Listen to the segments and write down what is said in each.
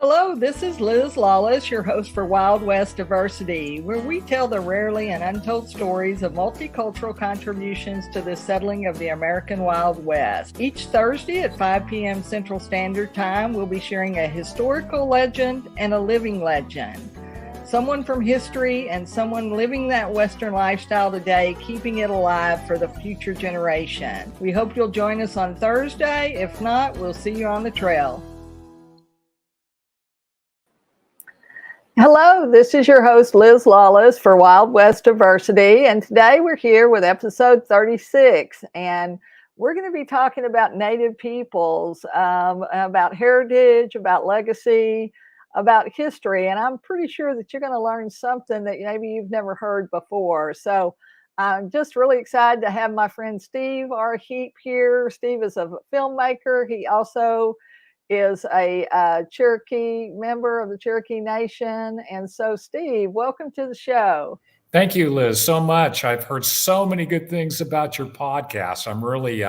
Hello, this is Liz Lawless, your host for Wild West Diversity, where we tell the rarely and untold stories of multicultural contributions to the settling of the American Wild West. Each Thursday at 5 p.m. Central Standard Time, we'll be sharing a historical legend and a living legend. Someone from history and someone living that Western lifestyle today, keeping it alive for the future generation. We hope you'll join us on Thursday. If not, we'll see you on the trail. Hello, this is your host, Liz Lawless for Wild West Diversity, and today we're here with episode 36, and we're going to be talking about Native peoples, about heritage, about legacy, about history, and I'm pretty sure that you're going to learn something that maybe you've never heard before. So I'm just really excited to have my friend Steve Rich-Heape here. Steve is a filmmaker. He also is a Cherokee member of the Cherokee Nation. And so, Steve, welcome to the show. Thank you, Liz, so much. I've heard so many good things about your podcast. I'm really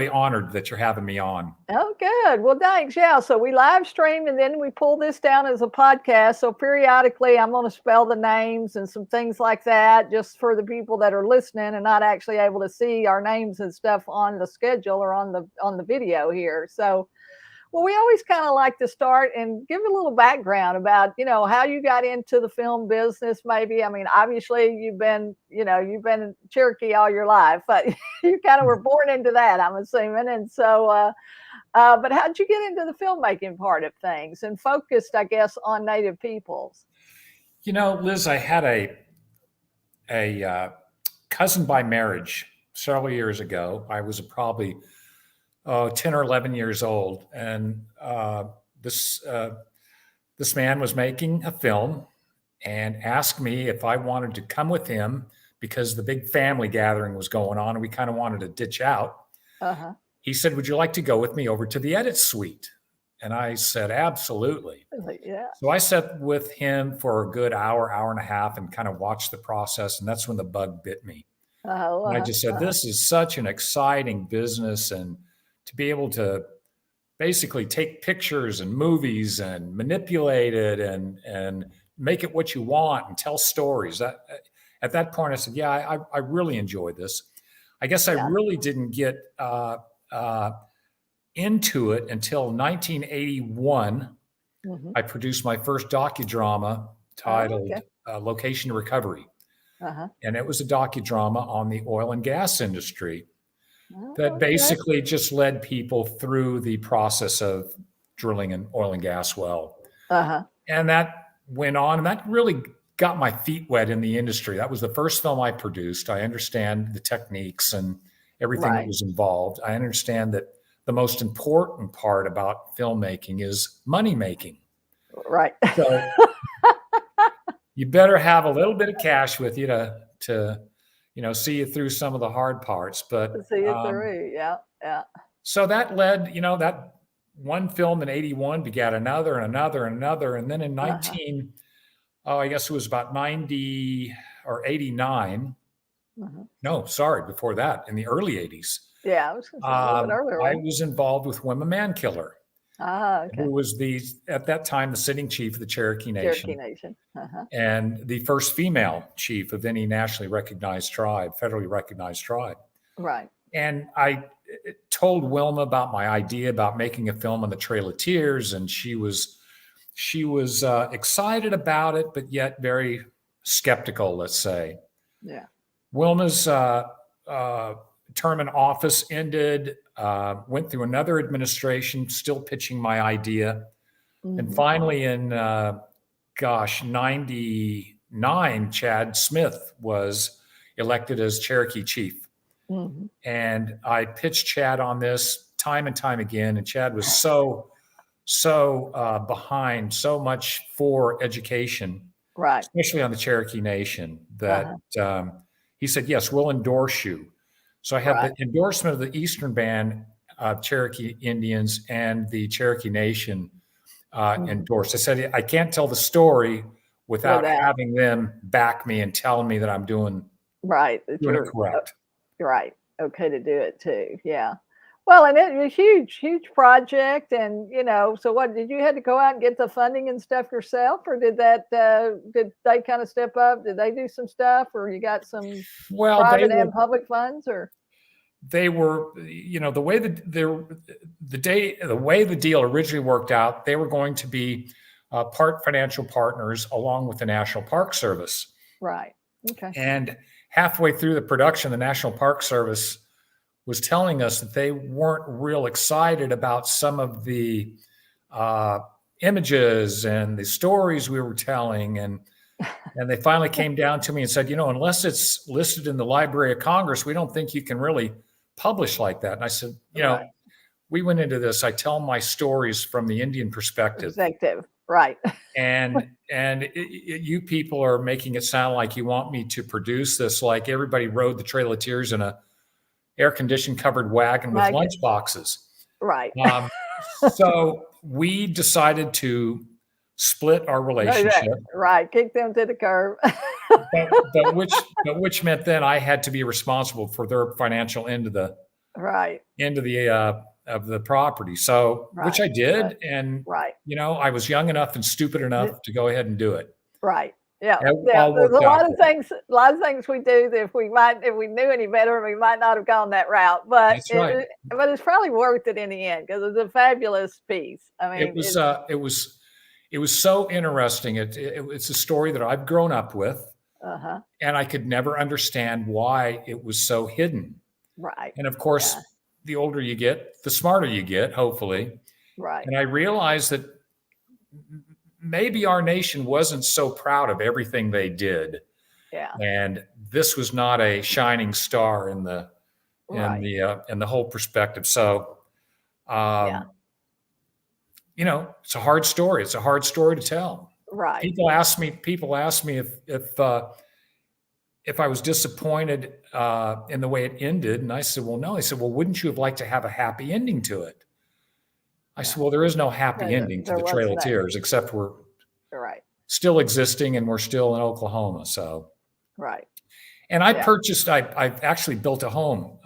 honored that you're having me on. Oh, good. Well, thanks. Yeah. So we live stream and then we pull this down as a podcast. So periodically I'm going to spell the names and some things like that just for the people that are listening and not actually able to see our names and stuff on the schedule or on the video here. So, well, we always kind of like to start and give a little background about, how you got into the film business, maybe. I mean, obviously you've been Cherokee all your life, but you kind of were born into that, I'm assuming. And so, but how'd you get into the filmmaking part of things and focused, I guess, on Native peoples? Liz, I had a cousin by marriage several years ago. I was probably 10 or 11 years old. And this man was making a film and asked me if I wanted to come with him because the big family gathering was going on and we kind of wanted to ditch out. Uh-huh. He said, "Would you like to go with me over to the edit suite?" And I said, "Absolutely." Yeah. So I sat with him for a good hour and a half and kind of watched the process. And that's when the bug bit me. And I just said, this is such an exciting business. And to be able to basically take pictures and movies and manipulate it and make it what you want and tell stories. At that point, I said, yeah, I really enjoy this. I guess I really didn't get into it until 1981. Mm-hmm. I produced my first docudrama titled Location Recovery. Uh-huh. And it was a docudrama on the oil and gas industry. That basically just led people through the process of drilling an oil and gas well. Uh-huh. And that went on, and that really got my feet wet in the industry. That was the first film I produced. I understand the techniques and everything that was involved. I understand that the most important part about filmmaking is money making. Right. So you better have a little bit of cash with you to see you through some of the hard parts, but see you through. Yeah. So that led, that one film in 81 begat another and another and another. And then in I guess it was about 90 or 89. Uh-huh. No, sorry, before that, in the early 80s. Yeah, I was going to say a little bit earlier. I was involved with Wim a Man Killer. Okay. Who was at that time, the sitting chief of the Cherokee Nation. Uh-huh. And the first female chief of any nationally recognized tribe, federally recognized tribe. Right. And I told Wilma about my idea about making a film on the Trail of Tears, and she was excited about it, but yet very skeptical, let's say. Yeah. Wilma's term in office ended, went through another administration, still pitching my idea. Mm-hmm. And finally in, 99, Chad Smith was elected as Cherokee chief. Mm-hmm. And I pitched Chad on this time and time again. And Chad was so behind so much for education, right, especially on the Cherokee Nation, that he said, yes, we'll endorse you. So I had the endorsement of the Eastern Band Cherokee Indians and the Cherokee Nation endorsed. I said, I can't tell the story without having them back me and telling me that I'm doing it correct. Right. Okay to do it too. Yeah. Well, and it was a huge, huge project, and so what did you had to go out and get the funding and stuff yourself, or did they kind of step up? Did they do some stuff, or you got some Well, private and public funds, or? They were, the way the way the deal originally worked out, they were going to be part financial partners along with the National Park Service. Right. Okay. And halfway through the production, the National Park Service was telling us that they weren't real excited about some of the images and the stories we were telling. And they finally came down to me and said, unless it's listed in the Library of Congress, we don't think you can really publish like that. And I said, right. We went into this. I tell my stories from the Indian perspective. Right. And you people are making it sound like you want me to produce this like everybody rode the Trail of Tears in a air-conditioned covered wagon with lunch boxes. Right. So we decided to split our relationship. Right. Kick them to the curb. but which meant then I had to be responsible for their financial end of the of the property. So which I did. And I was young enough and stupid enough to go ahead and do it. Right. Yeah. There's a lot of things we do that if we knew any better, we might not have gone that route. But but it's probably worth it in the end because it's a fabulous piece. I mean, it was so interesting. It's a story that I've grown up with, and I could never understand why it was so hidden. Right. And of course, the older you get, the smarter you get, hopefully. Right. And I realized that maybe our nation wasn't so proud of everything they did. Yeah. And this was not a shining star in the whole perspective. So, it's a hard story. It's a hard story to tell. Right. People ask me if I was disappointed in the way it ended. And I said, well, no. They said, well, wouldn't you have liked to have a happy ending to it? I said, well, there is no happy ending to the Trail of Tears, except we're still existing and we're still in Oklahoma. So, and I purchased, I've actually built a home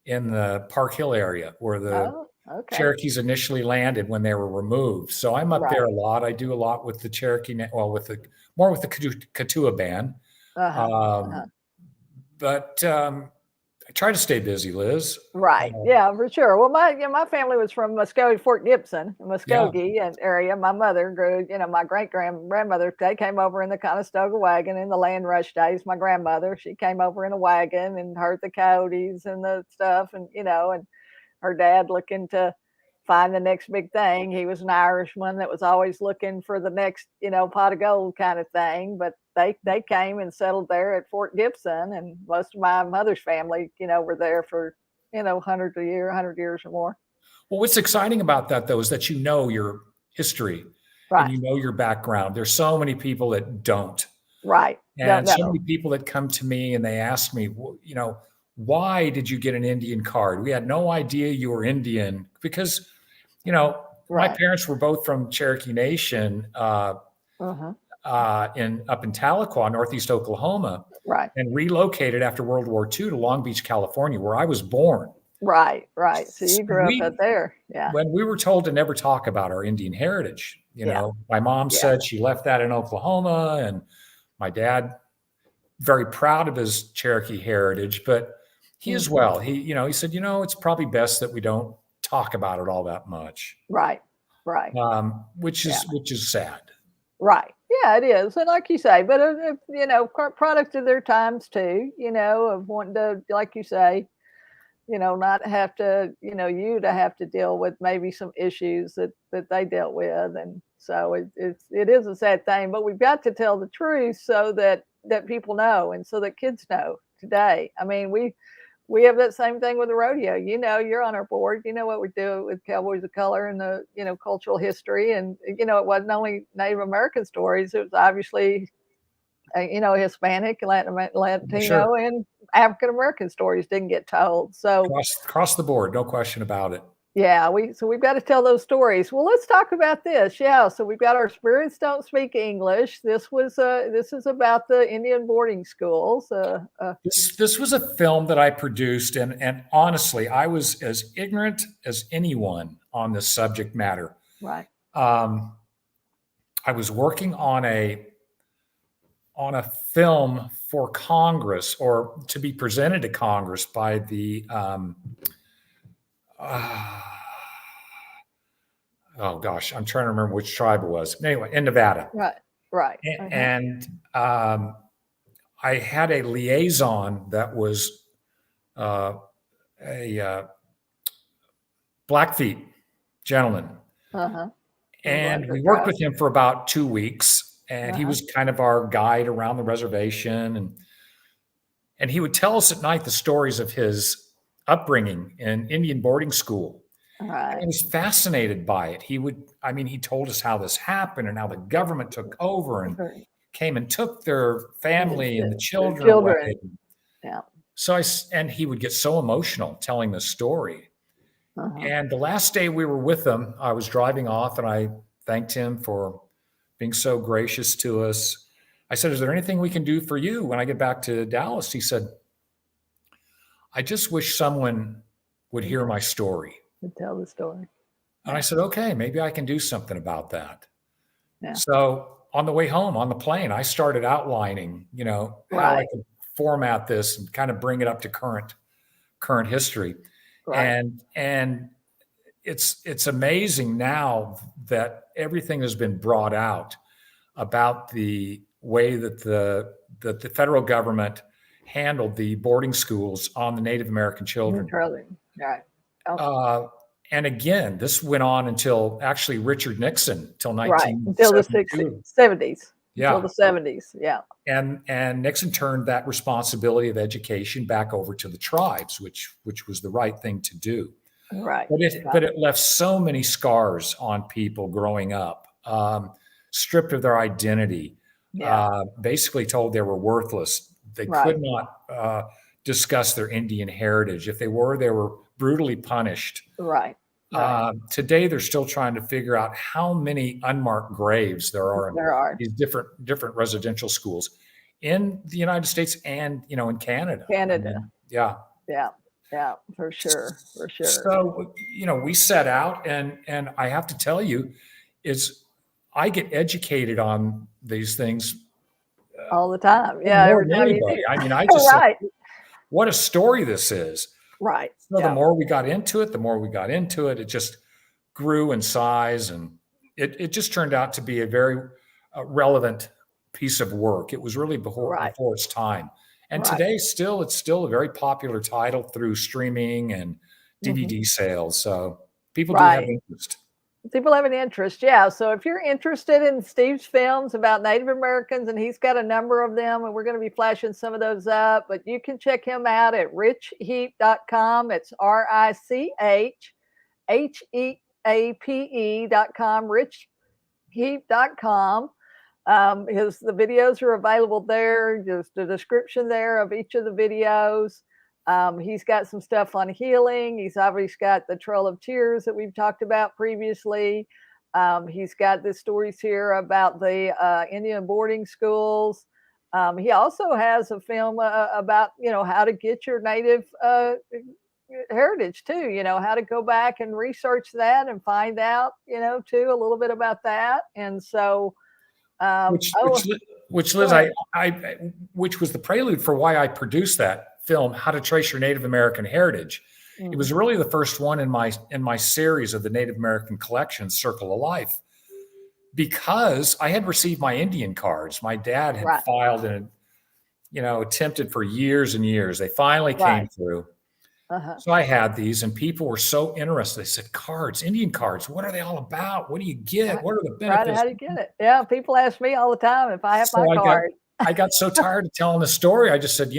in the Park Hill area where the Cherokees initially landed when they were removed. So I'm up there a lot. I do a lot with the Cherokee, more with the Katua band. But I try to stay busy, Liz. Right. Yeah, for sure. Well, my family was from Muskogee, Fort Gibson, Muskogee area. My mother grew, my grandmother, they came over in the Conestoga wagon in the land rush days. My grandmother, she came over in a wagon and heard the coyotes and the stuff. And, and her dad looking to find the next big thing. He was an Irishman that was always looking for the next, pot of gold kind of thing. But they came and settled there at Fort Gibson, and most of my mother's family, were there for, 100 years or more. Well, what's exciting about that, though, is that your history and your background. There's so many people that don't. Right. And so many people that come to me and they ask me, why did you get an Indian card? We had no idea you were Indian because, my parents were both from Cherokee Nation up in Tahlequah, Northeast Oklahoma, and relocated after World War II to Long Beach, California, where I was born. Right. So you grew up there. Yeah. When we were told to never talk about our Indian heritage, my mom said she left that in Oklahoma, and my dad, very proud of his Cherokee heritage, but he as well. He said, it's probably best that we don't talk about it all that much. Right. Which is sad. Right. Yeah, it is. And like you say, but product of their times too, of wanting to, like you say, not have to, you to have to deal with maybe some issues that they dealt with. And so it is a sad thing, but we've got to tell the truth so that people know, and so that kids know today. I mean, we have that same thing with the rodeo. You're on our board. You know what we do with Cowboys of Color and the, cultural history. And, it wasn't only Native American stories. It was obviously, Hispanic, Latino, and African American stories didn't get told. So across the board, no question about it. Yeah, we've got to tell those stories. Well, let's talk about this. Yeah, so we've got Our Spirits Don't Speak English. This is about the Indian boarding schools. This was a film that I produced, and honestly, I was as ignorant as anyone on this subject matter. Right. I was working on a film for Congress, or to be presented to Congress by the oh gosh, I'm trying to remember which tribe it was. Anyway, in Nevada. Right. Right. And I had a liaison that was a Blackfeet gentleman. And we worked with him for about 2 weeks, and he was kind of our guide around the reservation. And he would tell us at night the stories of his upbringing in Indian boarding school. Right. I was fascinated by it. He told us how this happened and how the government took over and came and took their family and the children away. Yeah. So he would get so emotional telling the story. And the last day we were with him, I was driving off and I thanked him for being so gracious to us. I said, "Is there anything we can do for you when I get back to Dallas?" He said, "I just wish someone would hear my story. Tell the story." And I said, "Okay, maybe I can do something about that." Yeah. So on the way home on the plane, I started outlining, how I could format this and kind of bring it up to current history. Right. And it's amazing now that everything has been brought out about the way that the federal government handled the boarding schools on the Native American children. Right. And again, this went on until actually Richard Nixon, till until the 70s. Yeah. Until the 70s. Yeah. And Nixon turned that responsibility of education back over to the tribes, which was the right thing to do. Right. But it left so many scars on people growing up, stripped of their identity, basically told they were worthless. They could not discuss their Indian heritage. If they were brutally punished. Right. Today, they're still trying to figure out how many unmarked graves there are in these different residential schools in the United States and in Canada. Yeah, for sure. So we set out, and I have to tell you, I get educated on these things all the time. Yeah, more than anybody. I just said, what a story this is. Right. So the more we got into it, it just grew in size, and it just turned out to be a very relevant piece of work. It was really before its time. And today, it's still a very popular title through streaming and DVD sales. So people do have interest. People have an interest, yeah. So if you're interested in Steve's films about Native Americans, and he's got a number of them, and we're going to be flashing some of those up, but you can check him out at Rich-Heape.com. It's RICHHEAPE.com, Rich-Heape.com. The videos are available there. Just a description there of each of the videos. He's got some stuff on healing. He's obviously got the Trail of Tears that we've talked about previously. He's got the stories here about the Indian boarding schools. He also has a film about, how to get your Native heritage too, how to go back and research that and find out, too, a little bit about that. And so, which Liz, which was the prelude for why I produced that film, How to Trace Your Native American Heritage. It was really the first one in my series of the Native American collection, Circle of Life, because I had received my Indian cards. My dad had filed and attempted for years and years. They finally came through. So I had these, and people were so interested. They said, Indian cards, what are they all about? What do you get? What are the benefits? How do you get it? Yeah, people ask me all the time if I have my card. I got so tired of telling the story. I just said,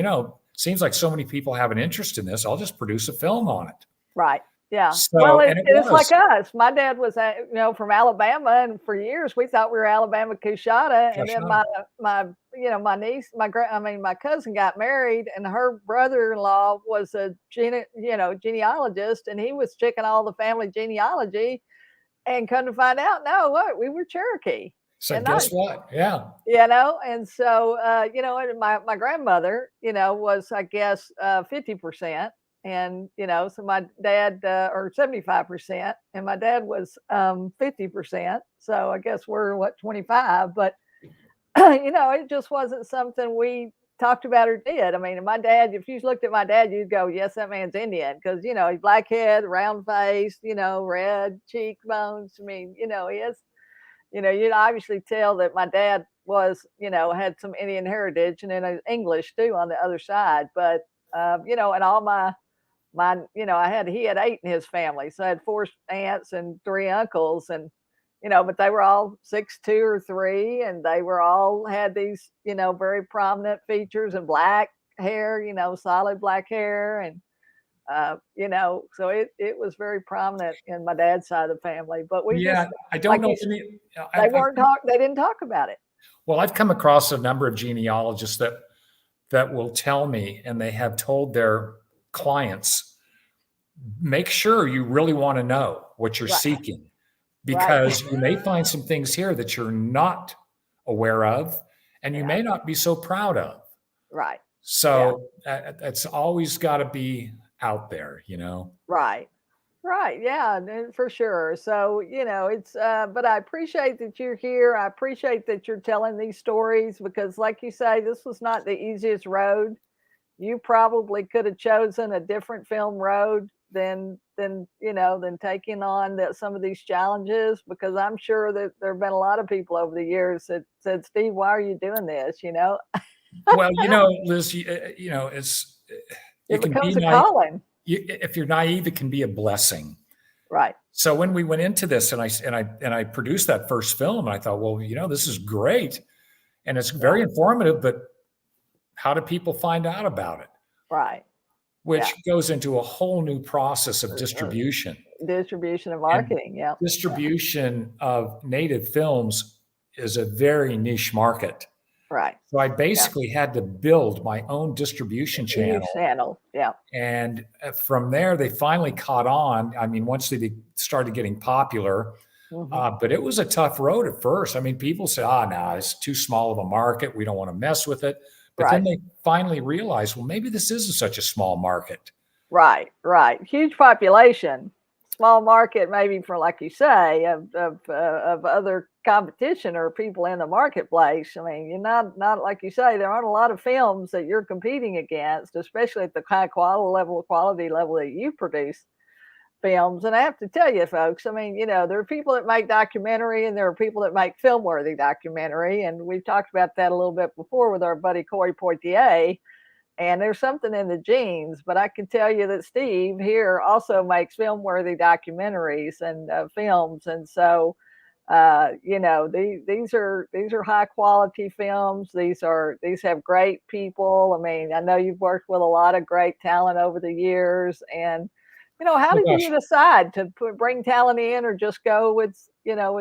seems like so many people have an interest in this. I'll just produce a film on it. Right. Yeah. So, Well, and it it's like was. us. My dad was, from Alabama, and for years we thought we were Alabama Coushatta. And Gosh, then no. my niece, my cousin got married, and her brother-in-law was a genealogist, and he was checking all the family genealogy, and come to find out, no, what we were Cherokee, So and not guess what? Yeah. and so and my grandmother was, I guess, 50%, and so my dad, or 75%, and my dad was 50%, so I guess we're what, 25, but it just wasn't something we talked about or did. I mean, my dad, if you looked at my dad, you'd go, yes, that man's Indian, because he's black head, round face, red cheekbones. I mean, he has, you'd obviously tell that my dad was, had some Indian heritage, and then English too on the other side. But and all my, he had 8 in his family, so I had 4 aunts and 3 uncles, and but they were all 6'2" or 3, and they were all had these, very prominent features and black hair, solid black hair, and so it was very prominent in my dad's side of the family. But we just, Yeah. I don't like know you if said, any, they didn't talk about it. well, I've come across a number of genealogists that will tell me, and they have told their clients, make sure you really want to know what you're Right, seeking, right. because you may find some things here that you're not aware of, and you Yeah, may not be so proud of. right. Yeah, So it's always got to be out there, right. Right. Yeah, for sure. So, it's, but I appreciate that you're here. I appreciate that you're telling these stories, because, like you say, this was not the easiest road. You probably could have chosen a different film road than taking on some of these challenges, because I'm sure that there have been a lot of people over the years that said, Steve, why are you doing this? Well, Liz, it It can be becomes a nice. calling. If you're naive, it can be a blessing. Right. So when we went into this, and I produced that first film, and I thought, well, this is great, and it's very Yeah. informative, but how do people find out about it? Right. Yeah. Which goes into a whole new process of distribution. Distribution and And marketing. Yeah. Yeah. distribution of native films is a very niche market. Right. So I Yeah. basically had to build my own distribution Huge channel. channel. Yeah. And from there, they finally caught on. I mean, once they started getting popular, Hmm. but it was a tough road at first. I mean, people say, no, it's too small of a market. We don't want to mess with it. But then Right. they finally realized, well, maybe this isn't such a small market. Right. Right. Huge population, small market, maybe, for, like you say, of other competition or people in the marketplace. I mean, you're not like you say, there aren't a lot of films that you're competing against, especially at the high quality level that you produce films. And I have to tell you, folks, I mean, there are people that make documentary, and there are people that make film worthy documentary. And we've talked about that a little bit before with our buddy Corey Poitier. And there's something in the genes, but I can tell you that Steve here also makes film worthy documentaries and films. And so, these are high quality films. These have great people. I mean, I know you've worked with a lot of great talent over the years. And how Oh did gosh. you decide to bring talent in, or just go with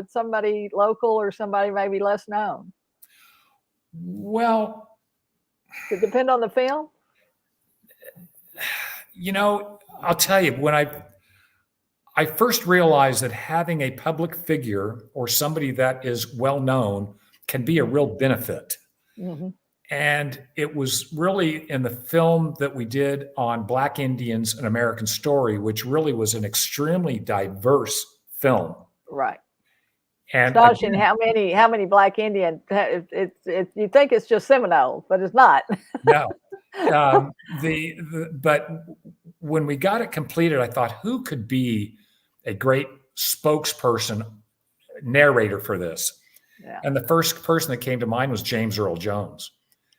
somebody local or somebody maybe less known? Well, Does it depend on the film? I'll tell you, when I first realized that having a public figure or somebody that is well known can be a real benefit. Hmm. And it was really in the film that we did on Black Indians, An American Story, which really was an extremely diverse film. Right. And Astonishing again, how many Black Indian, you think it's just Seminole, but it's not. no, but when we got it completed, I thought, who could be a great spokesperson, narrator for this? Yeah. And the first person that came to mind was James Earl Jones.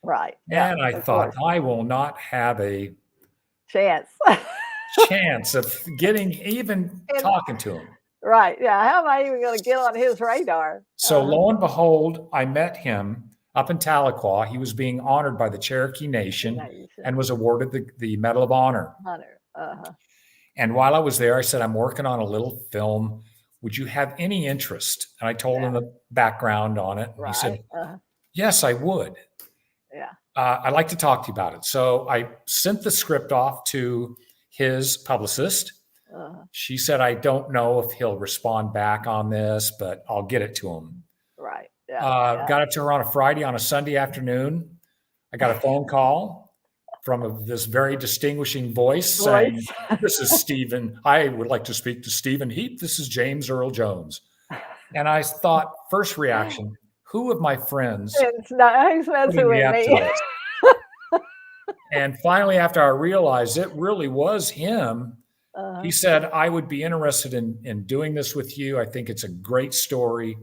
Right. Yeah. And I Of thought, course. I will not have a Chance. chance of getting even And, talking to him. right. Yeah. How am I even going to get on his radar? So lo and behold, I met him up in Tahlequah. He was being honored by the Cherokee Nation and was awarded the Medal of Honor. Hunter. Uh-huh. And while I was there, I said, I'm working on a little film. Would you have any interest? And I told him the background on it. And he said, yes, I would. Yeah. I'd like to talk to you about it. So I sent the script off to his publicist. She said, I don't know if he'll respond back on this, but I'll get it to him. Right. Yeah. Got it to her on a Friday. On a Sunday afternoon, I got a phone call from this very distinguishing voice saying, this is Stephen. I would like to speak to Stephen Heape. This is James Earl Jones. And I thought, first reaction, who of my friends it's nice messing with me. And finally, after I realized it really was him, he said, I would be interested in doing this with you. I think it's a great story.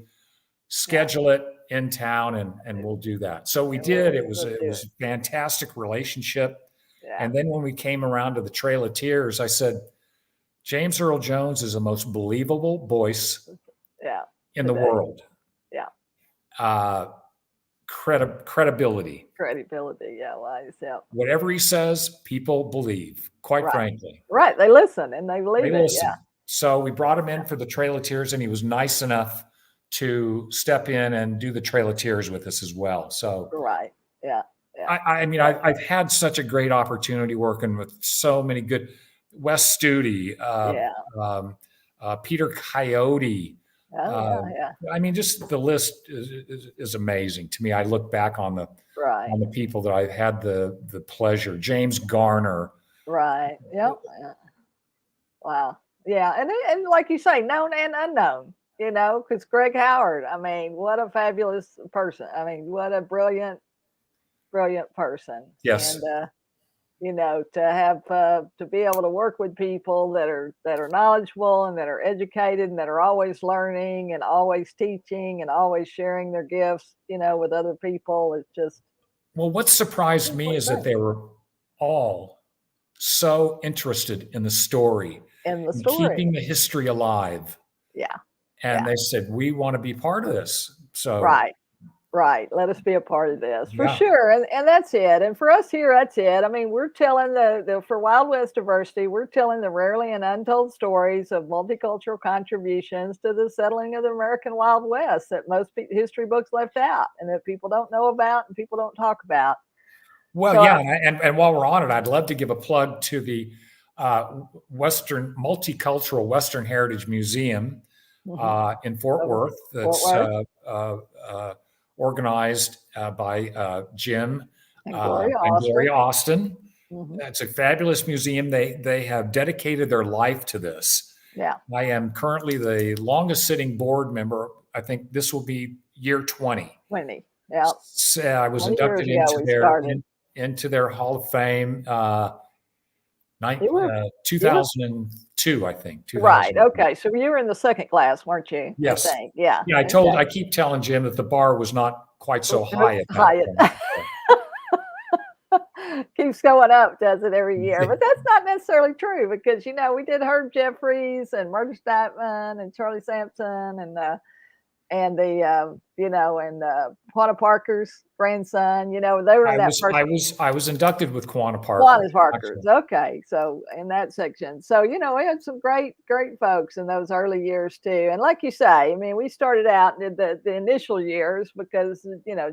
Schedule it in town and we'll do that. So we did. It was a fantastic relationship. Yeah. And then when we came around to the Trail of Tears, I said, James Earl Jones is the most believable voice in the world. Yeah. Credibility. Yeah. Wise. Yeah. Whatever he says, people believe, quite frankly. Right. They listen and they believe it. Listen. Yeah. So we brought him in for the Trail of Tears, and he was nice enough to step in and do the Trail of Tears with us as well. So Yeah. I mean, I've had such a great opportunity working with so many good Wes Studi, Peter Coyote. I mean, just the list is amazing to me. I look back on the people that I've had the pleasure. James Garner. Right. Yep. Yeah. Wow. Yeah. And like you say, known and unknown. You know, because Greg Howard, I mean, what a fabulous person. I mean, what a brilliant person. Yes. And, you know, to have, to be able to work with people that are knowledgeable and that are educated and that are always learning and always teaching and always sharing their gifts, you know, with other people. It's just. Well, what surprised me is that they were all so interested in the story. In keeping the history alive. Yeah. And they said, we want to be part of this. So right. Let us be a part of this for sure. And that's it. And for us here, that's it. I mean, we're telling for Wild West Diversity, we're telling the rarely and untold stories of multicultural contributions to the settling of the American Wild West that most history books left out and that people don't know about and people don't talk about. Well, so, and while we're on it, I'd love to give a plug to the Multicultural Western Heritage Museum in Fort Worth. That's organized by Jim and Gloria Austin. It's a fabulous museum. They have dedicated their life to this. Yeah. I am currently the longest sitting board member. I think this will be year 20. 20. Yeah. So I was inducted into their Hall of Fame 2002, I think. Right. Okay. So you were in the second class, weren't you? Yes. I think. Yeah. Yeah. I keep telling Jim that the bar was not quite so high at that point. Keeps going up, does it, every year? But that's not necessarily true because, you know, we did Herb Jeffries and Murder Statman and Charlie Sampson and Quanah Parker's grandson, you know, they were in that first. I was inducted with Quanah Parker. Quanah Parker's, okay. So in that section. So, you know, we had some great folks in those early years too. And like you say, I mean, we started out in the initial years because, you know,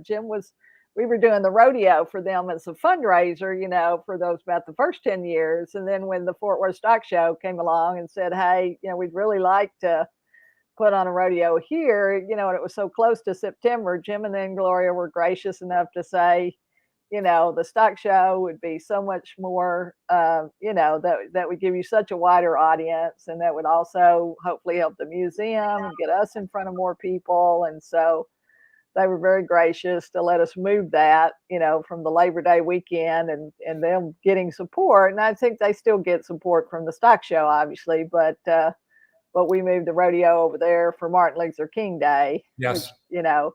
we were doing the rodeo for them as a fundraiser, you know, for those about the first 10 years. And then when the Fort Worth Stock Show came along and said, hey, you know, we'd really like to put on a rodeo here, you know, and it was so close to September, Jim and then Gloria were gracious enough to say, you know, the stock show would be so much more, you know, that would give you such a wider audience, and that would also hopefully help the museum and get us in front of more people. And so they were very gracious to let us move that, you know, from the Labor Day weekend and them getting support. And I think they still get support from the stock show, obviously, but we moved the rodeo over there for Martin Luther King Day. Yes. Which, you know,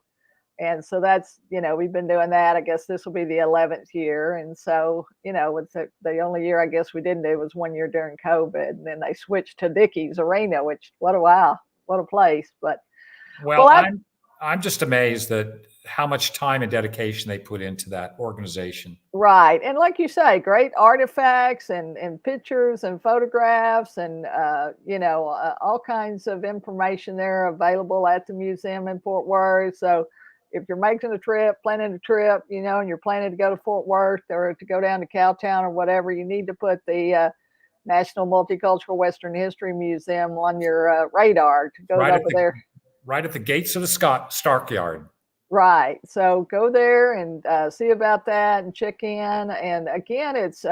and so that's, you know, we've been doing that. I guess this will be the 11th year. And so, you know, it's the only year I guess we didn't do was 1 year during COVID. And then they switched to Dickey's Arena, which what a place. But well I'm just amazed that how much time and dedication they put into that organization. Right. And like you say, great artifacts and pictures and photographs and, all kinds of information there available at the museum in Fort Worth. So if you're making a trip, planning a trip, and you're planning to go to Fort Worth or to go down to Cowtown or whatever, you need to put the National Multicultural Western History Museum on your radar to go over there. Right at the gates of the Stark Yard. Right. So go there and see about that and check in. And again, it's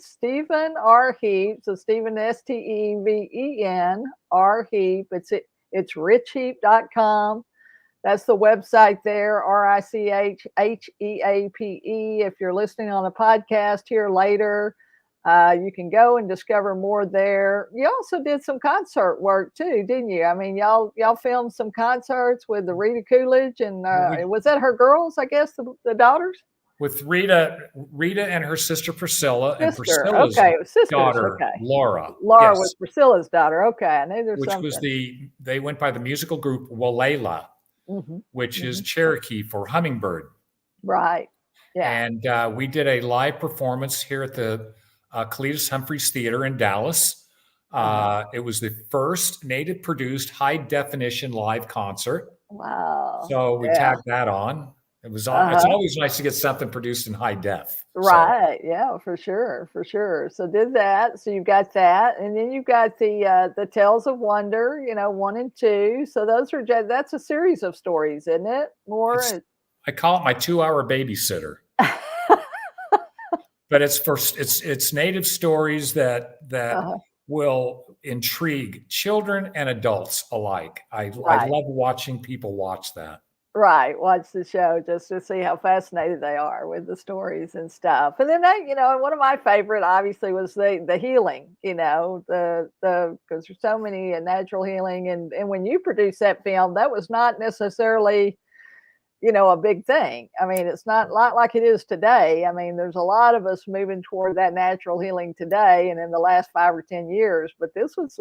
Stephen R. Heape. So Stephen, Steven R. Heape. It's Rich-Heape.com. That's the website there, RICHHEAPE. If you're listening on a podcast here later, you can go and discover more there. You also did some concert work too, didn't you? I mean, y'all filmed some concerts with the Rita Coolidge and was that her girls? I guess the daughters. With Rita and her sister Priscilla, and Priscilla's daughter Laura. Laura was Priscilla's daughter. Okay, I knew there's something. Which was they went by the musical group Walela, which is Cherokee for hummingbird. Right. Yeah. And we did a live performance here at the Cletus Humphreys Theater in Dallas. It was the first native produced high definition live concert. Wow. So we tagged that on. It was it's always nice to get something produced in high def. Right. So. Yeah, for sure. So did that. So you've got that. And then you've got the Tales of Wonder, 1 and 2. So that's a series of stories, isn't it? I call it my 2-hour babysitter. But it's native stories that will intrigue children and adults alike. I love watching people watch that. Right, watch the show just to see how fascinated they are with the stories and stuff. And then one of my favorite obviously was the healing. Because there's so many natural healing, and when you produced that film, that was not necessarily a big thing. I mean, it's not like it is today. I mean, there's a lot of us moving toward that natural healing today and in the last 5 or 10 years. But this was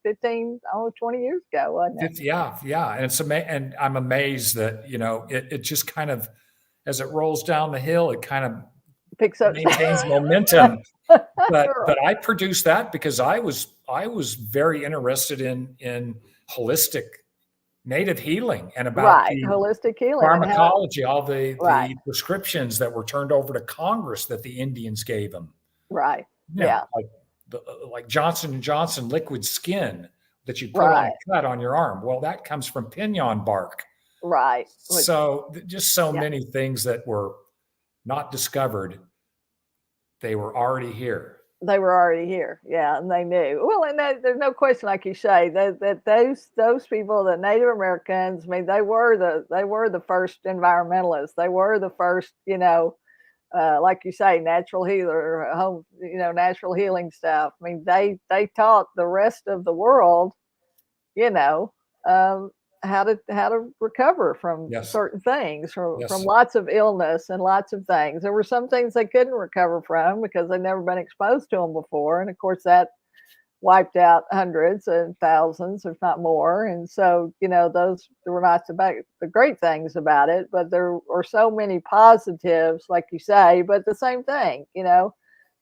15, 20 years ago, wasn't it? Yeah. And and I'm amazed that, it just kind of, as it rolls down the hill, it kind of picks up, maintains momentum. But I produced that because I was very interested in holistic native healing and about holistic healing, pharmacology, all the prescriptions that were turned over to Congress that the Indians gave them. Right. Like Johnson & Johnson liquid skin that you put on a cut on your arm. Well, that comes from pinon bark. Right. So just so many things that were not discovered. They were already here. Yeah, and they knew. Well, and there's no question, like you say, that those people, the Native Americans, I mean, they were the first environmentalists. They were the first, like you say, natural healer, home, natural healing stuff. I mean, they taught the rest of the world, how to recover from certain things, from lots of illness and lots of things. There were some things they couldn't recover from because they'd never been exposed to them before. And of course that wiped out hundreds and thousands, if not more. And so, those were not the great things about it, but there were so many positives, like you say, but the same thing,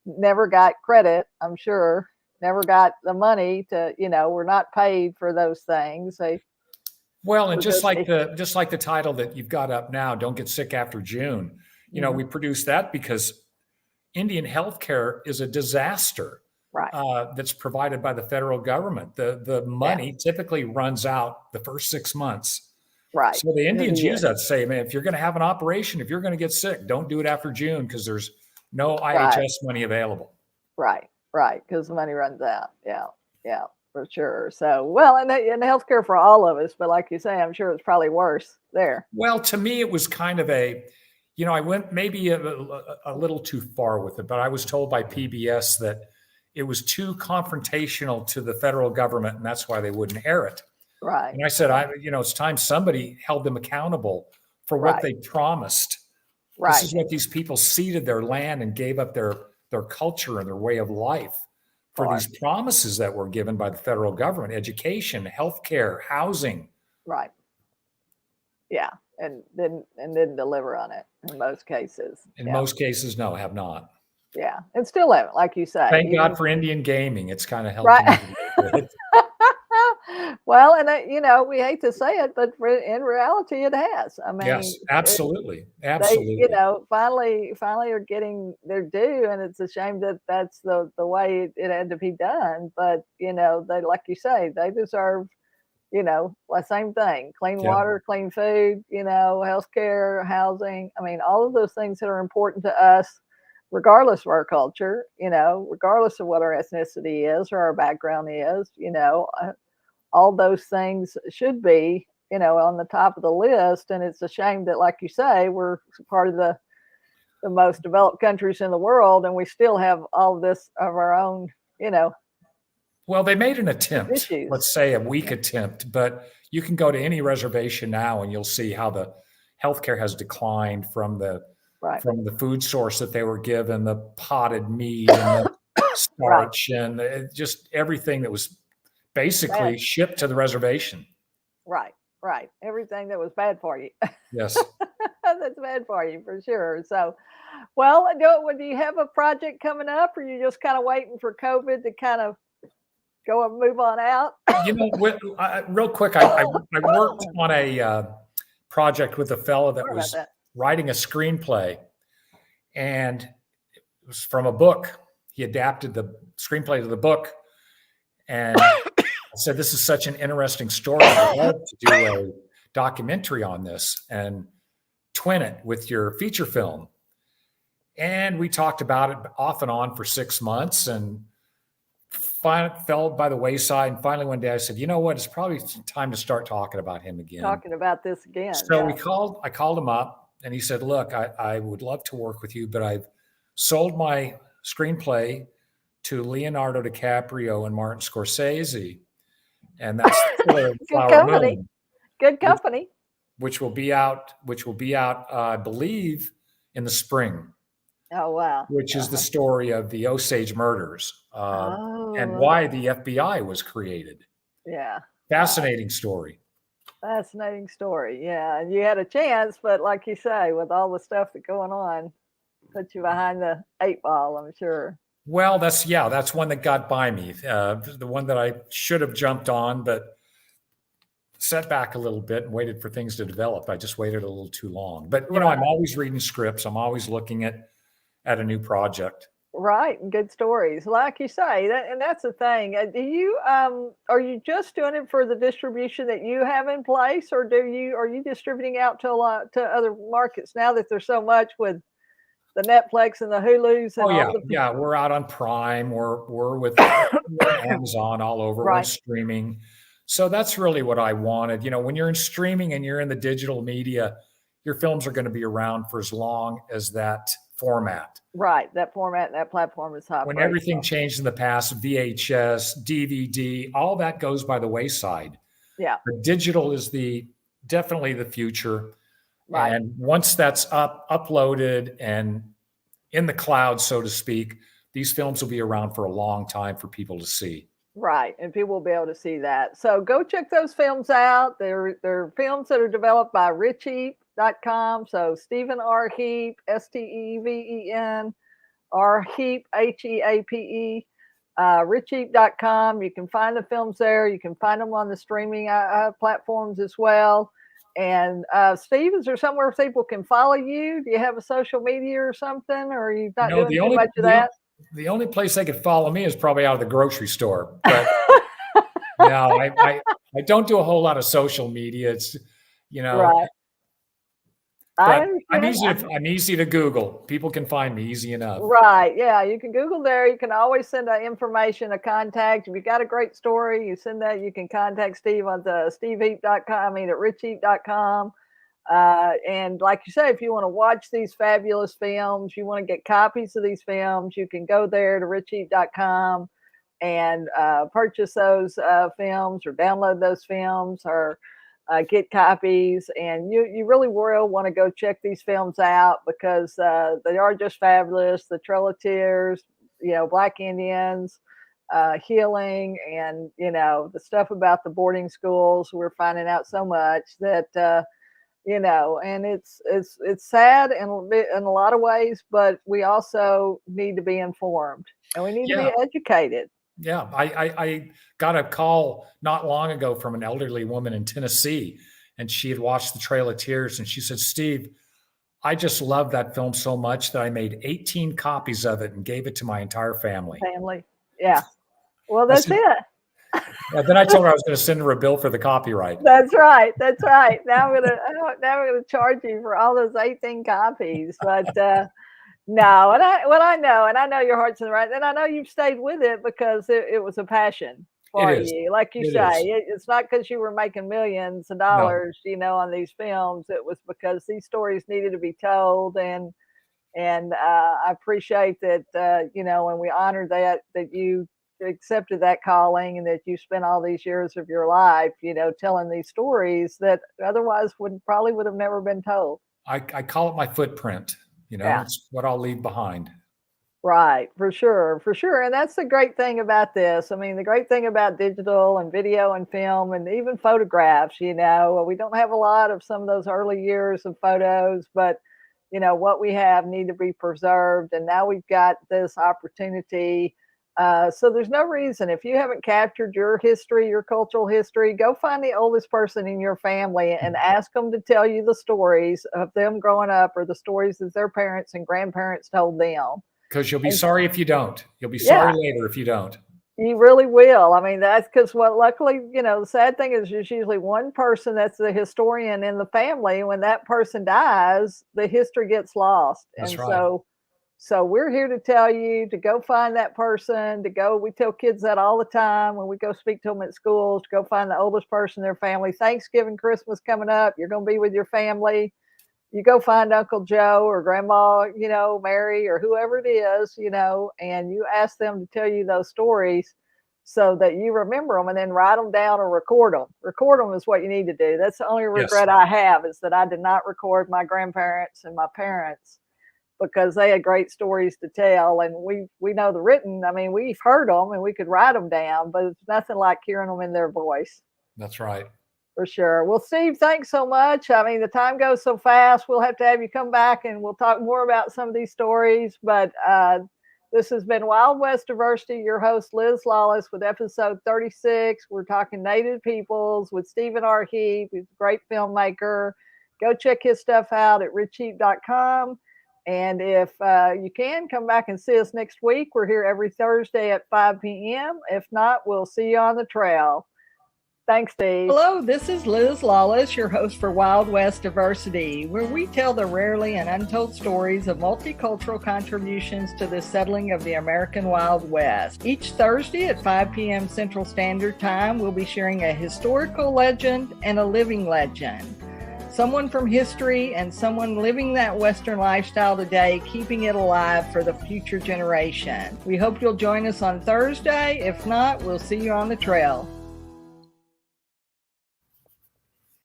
never got credit, I'm sure, never got the money to, were not paid for those things. Well, and just like the title that you've got up now, Don't Get Sick After June, we produced that because Indian healthcare is a disaster that's provided by the federal government. The money typically runs out the first 6 months. Right. So the Indians use that to say, man, if you're going to have an operation, if you're going to get sick, don't do it after June because there's no IHS money available. Right. Because the money runs out. Yeah. For sure. So, well, and healthcare for all of us, but like you say, I'm sure it's probably worse there. Well, to me, it was kind of I went maybe a little too far with it, but I was told by PBS that it was too confrontational to the federal government, and that's why they wouldn't air it. Right. And I said, it's time somebody held them accountable for what they promised. Right. This is what these people ceded their land and gave up their culture and their way of life for these promises that were given by the federal government: education, healthcare, housing. Right. Yeah. and didn't deliver on it in most cases. In most cases, no, have not. Yeah, and still haven't, like you say. Thank God for Indian gaming. It's kind of helped right. me a little bit. Well, and we hate to say it, but in reality, it has. I mean, Yes, absolutely, they, absolutely. finally are getting their due, and it's a shame that that's the way it had to be done. But they, like you say, they deserve, the same thing: clean Yeah. water, clean food, healthcare, housing. I mean, all of those things that are important to us, regardless of our culture, regardless of what our ethnicity is or our background is, all those things should be, on the top of the list. And it's a shame that, like you say, we're part of the most developed countries in the world, and we still have all of this of our own, Well, they made an attempt, issues. let's say a weak attempt, but you can go to any reservation now and you'll see how the healthcare has declined from the food source that they were given, the potted meat and the starch and just everything that was basically shipped to the reservation. Right. Everything that was bad for you. Yes. That's bad for you for sure. So, well, do you have a project coming up, or are you just kind of waiting for COVID to kind of go and move on out? Real quick, I worked on a project with a fellow that was writing a screenplay, and it was from a book. He adapted the screenplay to the book, and I said, "This is such an interesting story. I'd love to do a documentary on this and twin it with your feature film." And we talked about it off and on for 6 months, and fell by the wayside. And finally, one day I said, "You know what? It's probably time to start talking about him again." Talking about this again. So I called him up, and he said, "Look, I would love to work with you, but I've sold my screenplay to Leonardo DiCaprio and Martin Scorsese. And that's Flower Moon. Good company. Which will be out, I believe, in the spring. Oh, wow. Which is the story of the Osage murders and why the FBI was created. Yeah. Fascinating story. Fascinating story. Yeah. And you had a chance, but like you say, with all the stuff that's going on, put you behind the 8 ball, I'm sure. Well, that's one that got by me. The one that I should have jumped on, but set back a little bit and waited for things to develop. I just waited a little too long. But, I'm always reading scripts. I'm always looking at a new project. Right. And good stories. Like you say, and that's the thing. Do you, are you just doing it for the distribution that you have in place, or are you distributing out to other markets now that there's so much with the Netflix and the Hulus? And yeah. We're out on Prime. We're with Amazon all over. We're streaming. So that's really what I wanted. When you're in streaming and you're in the digital media, your films are going to be around for as long as that format. Right. That format and that platform is hot. When everything changed in the past, VHS, DVD, all that goes by the wayside. Yeah. But digital is definitely the future. Right. And once that's uploaded and in the cloud, so to speak, these films will be around for a long time for people to see. Right. And people will be able to see that. So go check those films out. They're films that are developed by Rich-Heape.com. So Stephen R. Heape, Steven R. Heape, Heape, Rich-Heape.com. You can find the films there. You can find them on the streaming platforms as well. And Steve, is there somewhere people can follow you? Do you have a social media or something? Or are you not doing too much of that? The only place they could follow me is probably out of the grocery store. But no, I don't do a whole lot of social media. It's, Right. But I'm easy to Google. People can find me easy enough. Right. Yeah. You can Google there. You can always send information, a contact. If you got a great story, you send that. You can contact Steve on the steveheape.com, at Rich-Heape.com. And like you say, if you want to watch these fabulous films, you want to get copies of these films, you can go there to Rich-Heape.com and purchase those films or download those films or get copies. And you really will want to go check these films out because they are just fabulous. The Trail of Tears, Black Indians, healing, and the stuff about the boarding schools. We're finding out so much that And it's sad in a lot of ways, but we also need to be informed and we need to be educated. Yeah, I got a call not long ago from an elderly woman in Tennessee, and she had watched the Trail of Tears, and she said, "Steve, I just love that film so much that I made 18 copies of it and gave it to my entire family." Yeah. Well, that's it. Yeah, then I told her I was going to send her a bill for the copyright. That's right. Now I'm gonna charge you for all those 18 copies. But no, and I know your heart's in the right, and I know you've stayed with it because it was a passion for you. Like you say, it's not because you were making millions of dollars, on these films. It was because these stories needed to be told, and I appreciate that, and we honor that you accepted that calling and that you spent all these years of your life, telling these stories that otherwise would have never been told. I call it my footprint. It's what I'll leave behind. Right, for sure. And that's the great thing about this. I mean, the great thing about digital and video and film and even photographs, we don't have a lot of some of those early years of photos, but what we have need to be preserved. And now we've got this opportunity. So there's no reason, if you haven't captured your history, your cultural history, go find the oldest person in your family and ask them to tell you the stories of them growing up or the stories that their parents and grandparents told them. Because you'll be sorry if you don't. You'll be sorry later if you don't. You really will. I mean, that's because luckily, the sad thing is there's usually one person that's the historian in the family. When that person dies, the history gets lost. That's right. So we're here to tell you to go find that person, we tell kids that all the time when we go speak to them at schools, to go find the oldest person in their family. Thanksgiving, Christmas coming up, you're going to be with your family. You go find Uncle Joe or Grandma, Mary or whoever it is, and you ask them to tell you those stories so that you remember them and then write them down or record them. Record them is what you need to do. That's the only regret I have, is that I did not record my grandparents and my parents, because they had great stories to tell. And we know the written, I mean, we've heard them and we could write them down, but it's nothing like hearing them in their voice. That's right. For sure. Well, Steve, thanks so much. I mean, the time goes so fast. We'll have to have you come back and we'll talk more about some of these stories. But this has been Wild West Diversity, your host, Liz Lawless, with episode 36. We're talking Native peoples with Stephen R. Heape. He's a great filmmaker. Go check his stuff out at Rich-Heape.com. And if you can, come back and see us next week. We're here every Thursday at 5 p.m. If not, we'll see you on the trail. Thanks, Steve. Hello, this is Liz Lawless, your host for Wild West Diversity, where we tell the rarely and untold stories of multicultural contributions to the settling of the American Wild West. Each Thursday at 5 p.m. Central Standard Time, we'll be sharing a historical legend and a living legend. Someone from history and someone living that Western lifestyle today, keeping it alive for the future generation. We hope you'll join us on Thursday. If not, we'll see you on the trail.